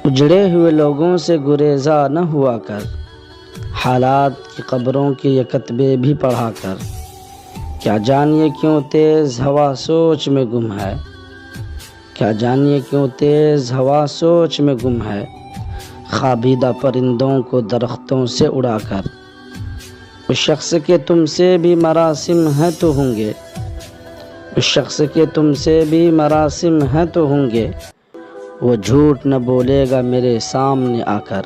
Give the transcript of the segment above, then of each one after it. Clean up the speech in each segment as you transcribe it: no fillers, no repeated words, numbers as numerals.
اجڑے ہوئے لوگوں سے گریزا نہ ہوا کر، حالات کی قبروں کے یہ کتبے بھی پڑھا کر۔ کیا جانیے کیوں تیز ہوا سوچ میں گم ہے، کیا جانیے کیوں تیز ہوا سوچ میں گم ہے، خوابیدہ پرندوں کو درختوں سے اڑا کر۔ اس شخص کے تم سے بھی مراسم ہیں تو ہوں گے، اس شخص کے تم سے بھی مراسم ہیں تو ہوں گے، وہ جھوٹ نہ بولے گا میرے سامنے آ کر۔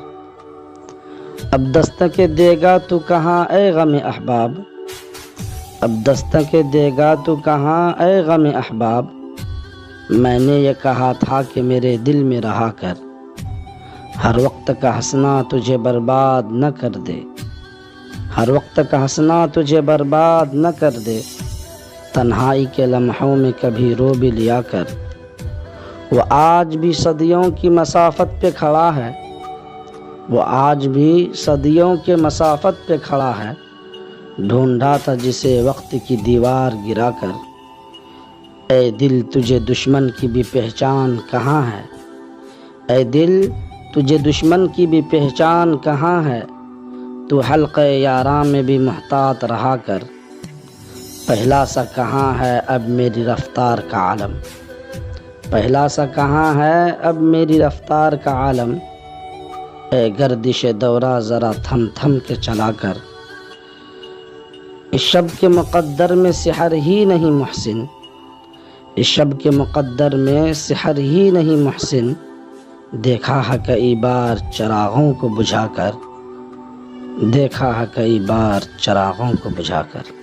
اب دستکیں دے گا تو کہاں اے غم احباب، اب دستکیں دے گا تو کہاں اے غم احباب، میں نے یہ کہا تھا کہ میرے دل میں رہا کر۔ ہر وقت کا ہنسنا تجھے برباد نہ کر دے، ہر وقت کا ہنسنا تجھے برباد نہ کر دے، تنہائی کے لمحوں میں کبھی رو بھی لیا کر۔ وہ آج بھی صدیوں کی مسافت پہ کھڑا ہے، وہ آج بھی صدیوں کے مسافت پہ کھڑا ہے، ڈھونڈا تھا جسے وقت کی دیوار گرا کر۔ اے دل تجھے دشمن کی بھی پہچان کہاں ہے، اے دل تجھے دشمن کی بھی پہچان کہاں ہے، تو حلقہ یاراں میں بھی محتاط رہا کر۔ پہلا سا کہاں ہے اب میری رفتار کا عالم، پہلا سا کہاں ہے اب میری رفتار کا عالم، اے گردش دورہ ذرا تھم تھم کے چلا کر۔ اس شب کے مقدر میں سحر ہی نہیں محسن، اس شب کے مقدر میں سحر ہی نہیں محسن، دیکھا ہے کئی بار چراغوں کو بجھا کر، دیکھا ہے کئی بار چراغوں کو بجھا کر۔